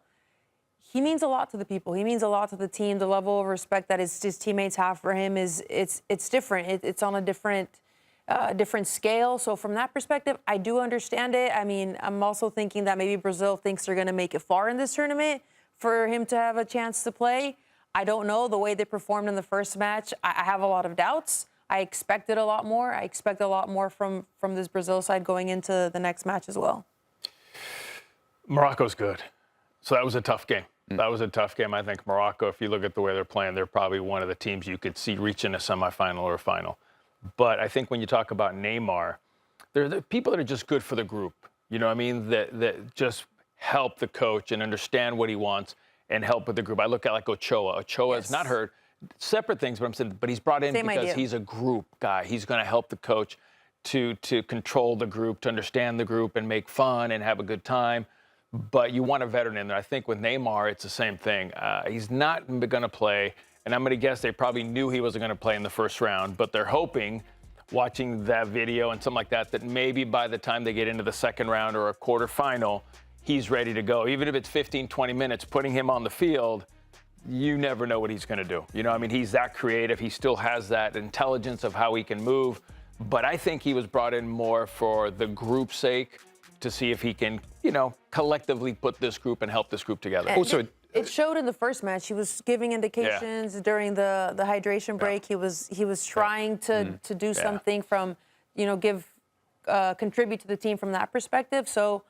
he means a lot to the people. He means a lot to the team. The level of respect that his teammates have for him it's different. It's on a different scale. So from that perspective, I do understand it. I mean, I'm also thinking that maybe Brazil thinks they're going to make it far in this tournament for him to have a chance to play. I don't know. The way they performed in the first match, I have a lot of doubts. I expected a lot more. I expect a lot more from this Brazil side going into the next match as well. Morocco's good. So that was a tough game. That was a tough game. I think Morocco, if you look at the way they're playing, they're probably one of the teams you could see reaching a semifinal or a final. But I think when you talk about Neymar, they're the people that are just good for the group. You know what I mean? That just help the coach and understand what he wants and help with the group. I look at like Ochoa. Ochoa is not hurt. Separate things, but I'm saying, but he's brought in because he's a group guy. He's going to help the coach to control the group, to understand the group and make fun and have a good time. but you want a veteran in there. I think with Neymar, it's the same thing. He's not going to play, and I'm going to guess they probably knew he wasn't going to play in the first round, but they're hoping, watching that video and something like that, that maybe by the time they get into the second round or a quarterfinal, he's ready to go. Even if it's 15, 20 minutes, putting him on the field, you never know what he's going to do. You know, I mean, he's that creative. He still has that intelligence of how he can move. But I think he was brought in more for the group's sake, to see if he can, you know, collectively put this group and help this group together. And Also, it showed in the first match. He was giving indications during the hydration break. He was trying to do something from, you know, contribute to the team from that perspective. So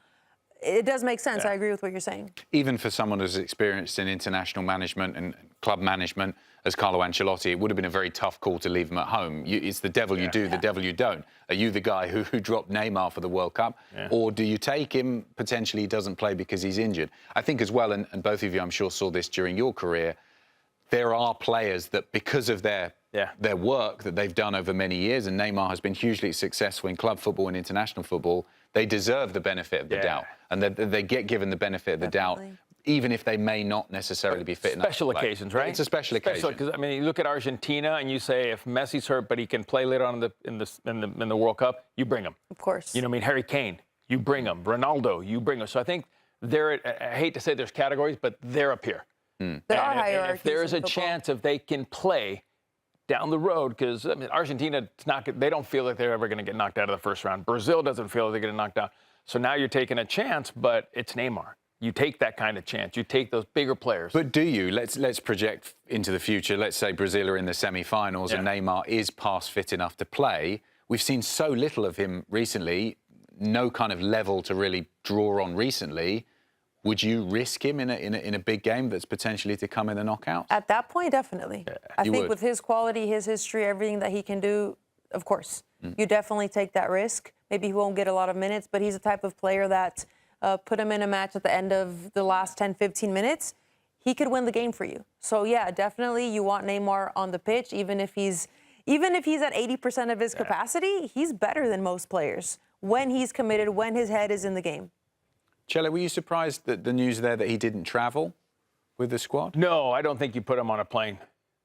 it does make sense. I agree with what you're saying. Even for someone who's experienced in international management and club management as Carlo Ancelotti, it would have been a very tough call to leave him at home. It's the devil you do, the devil you don't. Are you the guy who dropped Neymar for the World Cup? Or do you take him, potentially he doesn't play because he's injured? I think as well, and both of you I'm sure saw this during your career, there are players that because of their work that they've done over many years, and Neymar has been hugely successful in club football and international football, they deserve the benefit of the doubt. And they get given the benefit of the doubt, even if they may not necessarily be fit enough. Special occasions, right? It's a special occasion. Because I mean, you look at Argentina and you say, if Messi's hurt but he can play later on in the World Cup, you bring him. Of course. You know, I mean, Harry Kane, you bring him. Ronaldo, you bring him. So I think I hate to say there's categories, but they're up here. There are hierarchies. If there's a chance if they can play down the road, because I mean, Argentina, they don't feel like they're ever going to get knocked out of the first round. Brazil doesn't feel like they're going to get knocked out. So now you're taking a chance, but it's Neymar. You take that kind of chance. You take those bigger players. But do you? Let's project into the future. Let's say Brazil are in the semi-finals and Neymar is past fit enough to play. We've seen so little of him recently, no kind of level to really draw on recently. Would you risk him in a big game that's potentially to come in the knockout? At that point, definitely. I think would. with his quality, his history, everything that he can do, of course, you definitely take that risk. Maybe he won't get a lot of minutes, but he's the type of player that put him in a match at the end of the last 10, 15 minutes, he could win the game for you. So, yeah, definitely you want Neymar on the pitch, even if he's at 80% of his capacity, he's better than most players when he's committed, when his head is in the game. Chele, were you surprised that the news there that he didn't travel with the squad? No, I don't think you put him on a plane.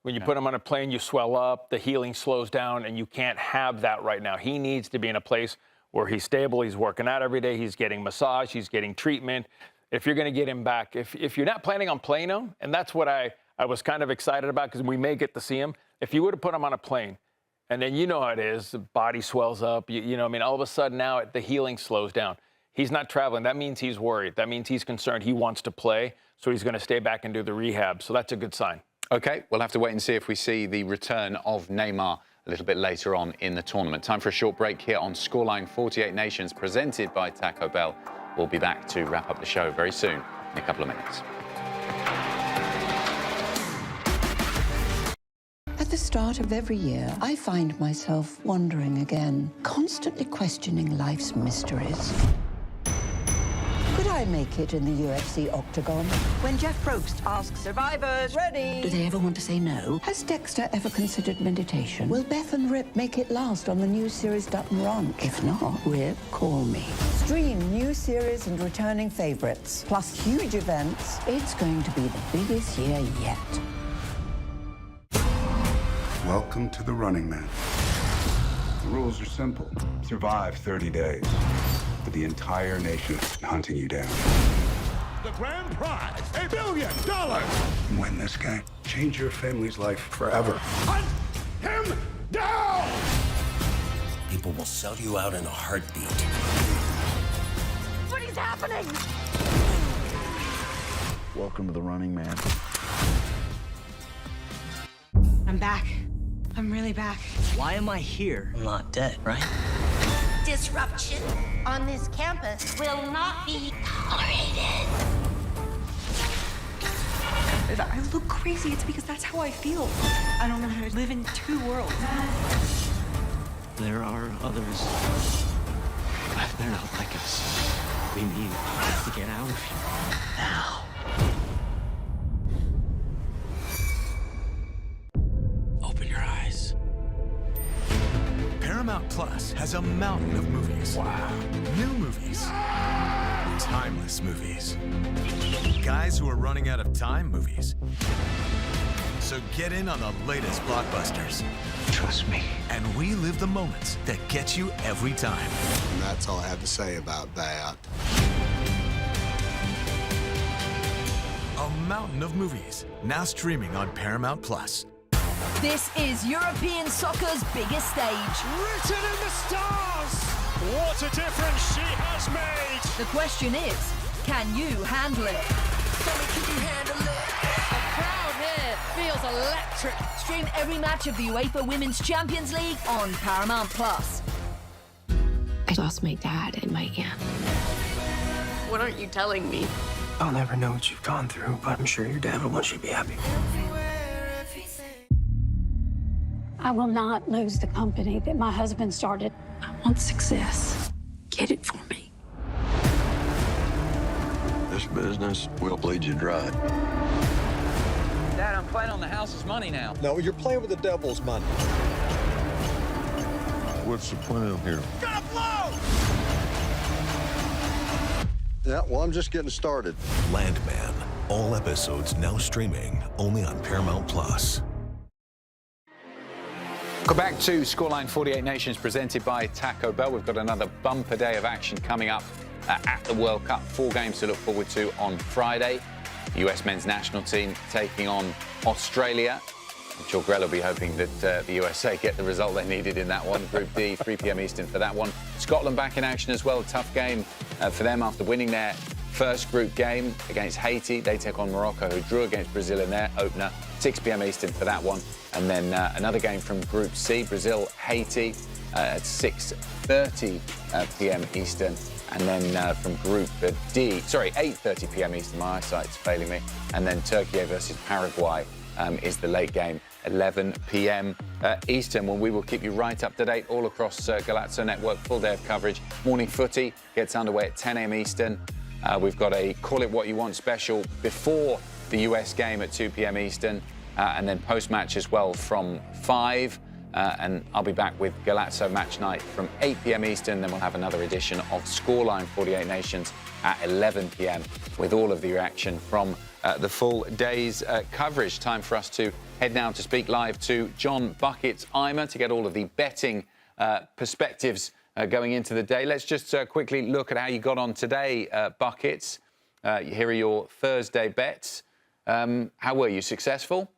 When you put him on a plane, you swell up, the healing slows down, and you can't have that right now. He needs to be in a place where he's stable, he's working out every day, he's getting massage, he's getting treatment. If you're going to get him back, if you're not planning on playing him, and that's what I was kind of excited about because we may get to see him. If you would have put him on a plane, and then you know how it is, the body swells up, you know, I mean, all of a sudden now the healing slows down. He's not traveling. That means he's worried. That means he's concerned. He wants to play, so he's going to stay back and do the rehab. So that's a good sign. OK, we'll have to wait and see if we see the return of Neymar a little bit later on in the tournament. Time for a short break here on Scoreline 48 Nations, presented by Taco Bell. We'll be back to wrap up the show very soon, in a couple of minutes. At the start of every year, I find myself wondering again, constantly questioning life's mysteries. Could I make it in the UFC octagon? When Jeff Probst asks survivors, ready? Do they ever want to say no? Has Dexter ever considered meditation? Will Beth and Rip make it last on the new series Dutton Ranch? If not, Rip, call me. Stream new series and returning favorites, plus huge events. It's going to be the biggest year yet. Welcome to the Running Man. The rules are simple. Survive 30 days. But the entire nation hunting you down. The grand prize, $1 billion. Win this game. Change your family's life forever. Hunt him down! People will sell you out in a heartbeat. What is happening? Welcome to the Running Man. I'm back. I'm really back. Why am I here? I'm not dead, right? Disruption on this campus will not be tolerated. I look crazy. It's because that's how I feel. I don't know how to live in two worlds. There are others. They're not like us. We need to get out of here now. Open your eyes. Paramount Plus has a mountain of movies. Wow. New movies. Timeless movies. Guys who are running out of time movies. So get in on the latest blockbusters. Trust me. And relive the moments that get you every time. And that's all I have to say about that. A mountain of movies, now streaming on Paramount Plus. This is European soccer's biggest stage. Written in the stars! What a difference she has made! The question is, can you handle it? The crowd here feels electric. Stream every match of the UEFA Women's Champions League on Paramount Plus. I lost my dad and my aunt. What aren't you telling me? I'll never know what you've gone through, but I'm sure your dad will want you to be happy. I will not lose the company that my husband started. I want success. Get it for me. This business will bleed you dry. Dad, I'm playing on the house's money now. No, you're playing with the devil's money. What's the plan here? Gonna blow! Yeah, well, I'm just getting started. Landman. All episodes now streaming only on Paramount Plus. Welcome back to Scoreline 48 Nations presented by Taco Bell. We've got another bumper day of action coming up at the World Cup. 4 games to look forward to on Friday. The US men's national team taking on Australia. I'm sure Grella will be hoping that the USA get the result they needed in that one. Group D, 3 p.m. Eastern for that one. Scotland back in action as well. Tough game for them after winning their first group game against Haiti. They take on Morocco, who drew against Brazil in their opener. 6 p.m. Eastern for that one. And then another game from Group C, Brazil-Haiti at 6:30 p.m. Eastern. And then from Group D, 8:30 p.m. Eastern, my eyesight's failing me. And then Turkey versus Paraguay is the late game, 11 p.m. Eastern. Well, we will keep you right up to date all across Golazo Network. Full day of coverage. Morning footy gets underway at 10 a.m. Eastern. We've got a Call It What You Want special before the US game at 2 p.m. Eastern. And then post-match as well from 5. And I'll be back with Golazo Match Night from 8 p.m. Eastern. Then we'll have another edition of Scoreline 48 Nations at 11 p.m. with all of the reaction from the full day's coverage. Time for us to head now to speak live to John Buckets-Eimer to get all of the betting perspectives going into the day. Let's just quickly look at how you got on today, Buckets. Here are your Thursday bets. How were you? Successful?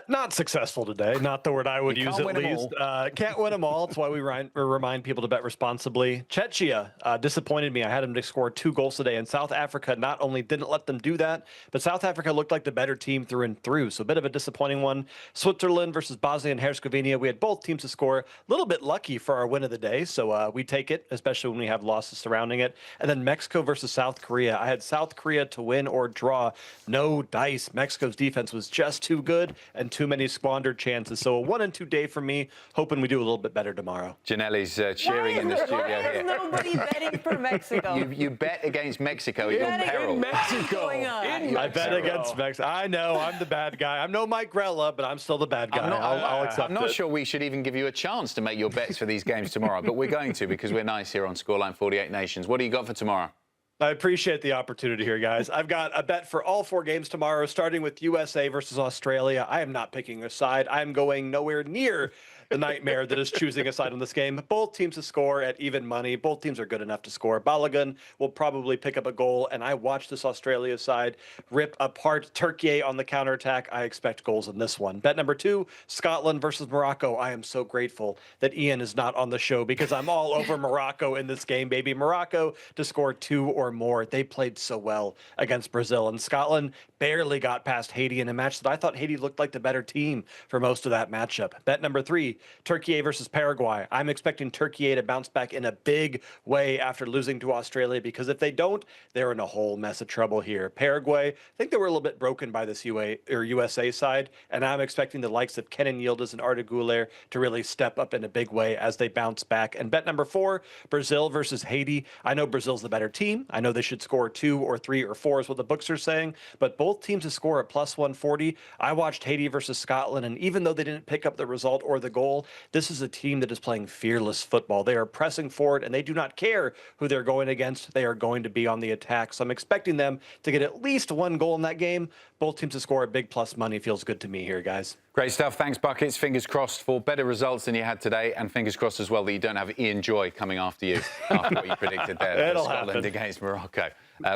Not successful today. Not the word I would use at least. Can't win them all. That's why we remind people to bet responsibly. Czechia disappointed me. I had them to score 2 goals today, and South Africa not only didn't let them do that, but South Africa looked like the better team through and through. So a bit of a disappointing one. Switzerland versus Bosnia and Herzegovina. We had both teams to score. A little bit lucky for our win of the day, so we take it, especially when we have losses surrounding it. And then Mexico versus South Korea. I had South Korea to win or draw. No dice. Mexico's defense was just too good and too many squandered chances. So a 1-2 day for me, hoping we do a little bit better tomorrow. Janelle's cheering in the studio Why here. is nobody betting for Mexico? You bet against Mexico at your peril. Mexico. I bet against Mexico. I know, I'm the bad guy. I'm no Mike Grella, but I'm still the bad guy. I'll accept I'm not it. sure we should even give you a chance to make your bets for these games tomorrow, but we're going to because we're nice here on Scoreline 48 Nations. What do you got for tomorrow? I appreciate the opportunity here, guys. I've got a bet for all 4 games tomorrow, starting with USA versus Australia. I am not picking a side. I'm going nowhere near the nightmare that is choosing a side on this game. Both teams to score at even money. Both teams are good enough to score. Balogun will probably pick up a goal, and I watched this Australia side rip apart Turkey on the counterattack. I expect goals in this one. Bet number 2, Scotland versus Morocco. I am so grateful that Ian is not on the show because I'm all over Morocco in this game, baby. Morocco to score 2 or more. They played so well against Brazil, and Scotland barely got past Haiti in a match that I thought Haiti looked like the better team for most of that matchup. Bet number 3, Turkey versus Paraguay. I'm expecting Turkey to bounce back in a big way after losing to Australia, because if they don't, they're in a whole mess of trouble here. Paraguay, I think they were a little bit broken by this USA side, and I'm expecting the likes of Kenan Yildiz and Arda Güler to really step up in a big way as they bounce back. And bet number 4, Brazil versus Haiti. I know Brazil's the better team. I know they should score 2 or 3 or 4 is what the books are saying, but both teams to score at plus 140. I watched Haiti versus Scotland, and even though they didn't pick up the result or the goal, goal. This is a team that is playing fearless football. They are pressing forward, and they do not care who they're going against. They are going to be on the attack. So I'm expecting them to get at least one goal in that game. Both teams to score a big plus money. Feels good to me here, guys. Great stuff. Thanks, Buckets. Fingers crossed for better results than you had today, and fingers crossed as well that you don't have Ian Joy coming after you after what you predicted there for Scotland against Morocco.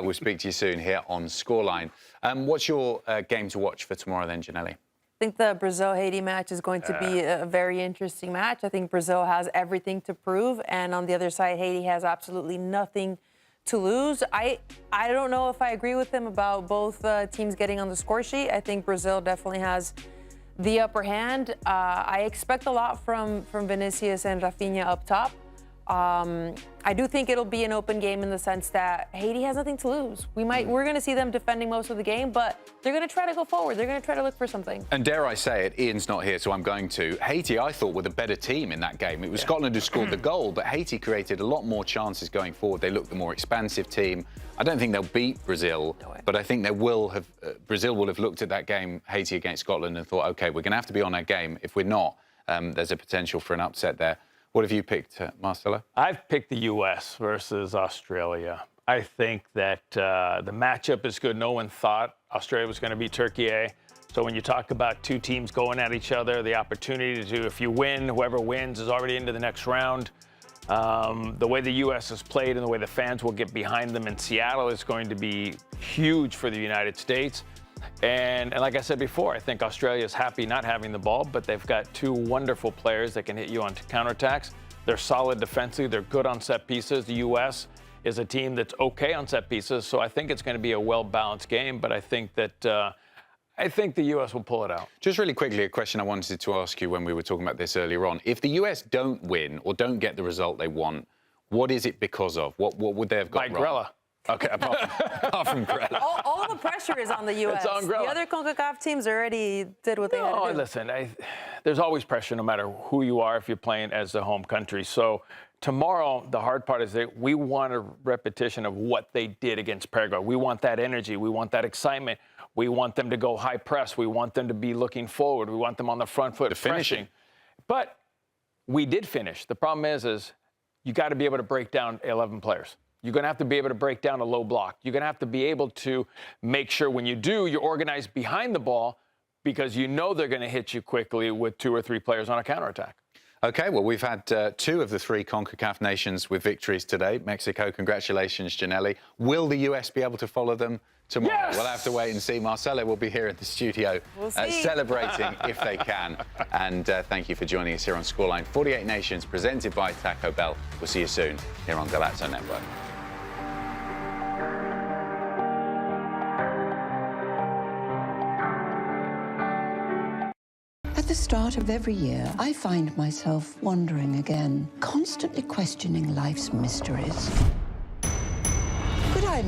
We'll speak to you soon here on Scoreline. What's your game to watch for tomorrow then, Janelli? I think the Brazil-Haiti match is going to be a very interesting match. I think Brazil has everything to prove, and on the other side, Haiti has absolutely nothing to lose. I don't know if I agree with him about both teams getting on the score sheet. I think Brazil definitely has the upper hand. I expect a lot from Vinicius and Rafinha up top. I do think it'll be an open game in the sense that Haiti has nothing to lose. We're going to see them defending most of the game, but they're going to try to go forward. They're going to try to look for something. And dare I say it, Ian's not here, so I'm going to. Haiti, I thought, were the better team in that game. It was Scotland who scored the goal, but Haiti created a lot more chances going forward. They looked the more expansive team. I don't think they'll beat Brazil, but I think they will have. Brazil will have looked at that game, Haiti against Scotland, and thought, OK, we're going to have to be on our game. If we're not, there's a potential for an upset there. What have you picked, Marcelo? I've picked the U.S. versus Australia. I think that the matchup is good. No one thought Australia was going to beat Turkey. So when you talk about two teams going at each other, the opportunity to, if you win, whoever wins is already into the next round. The way the U.S. has played and the way the fans will get behind them in Seattle is going to be huge for the United States. And like I said before, I think Australia is happy not having the ball, but they've got two wonderful players that can hit you on counterattacks. They're solid defensively. They're good on set pieces. The U.S. is a team that's okay on set pieces, so I think it's going to be a well-balanced game, but I think that I think the U.S. will pull it out. Just really quickly, a question I wanted to ask you when we were talking about this earlier on. If the U.S. don't win or don't get the result they want, what is it because of? What would they have got wrong? Grella. Okay, apart from Grella. All the pressure is on the U.S. It's on Grella. The other CONCACAF teams already did what they had to do. Listen, there's always pressure no matter who you are if you're playing as the home country. So tomorrow, the hard part is that we want a repetition of what they did against Paraguay. We want that energy. We want that excitement. We want them to go high press. We want them to be looking forward. We want them on the front foot finishing. But we did finish. The problem is you got to be able to break down 11 players. You're going to have to be able to break down a low block. You're going to have to be able to make sure when you do, you're organized behind the ball because you know they're going to hit you quickly with 2 or 3 players on a counterattack. OK, well, we've had 2 of the 3 CONCACAF nations with victories today. Mexico, congratulations, Janelli. Will the US be able to follow them tomorrow? Yes! We'll have to wait and see. Marcelo will be here in the studio celebrating if they can. And thank you for joining us here on Scoreline. 48 Nations, presented by Taco Bell. We'll see you soon here on Golazo Network. At the start of every year, I find myself wondering again, constantly questioning life's mysteries.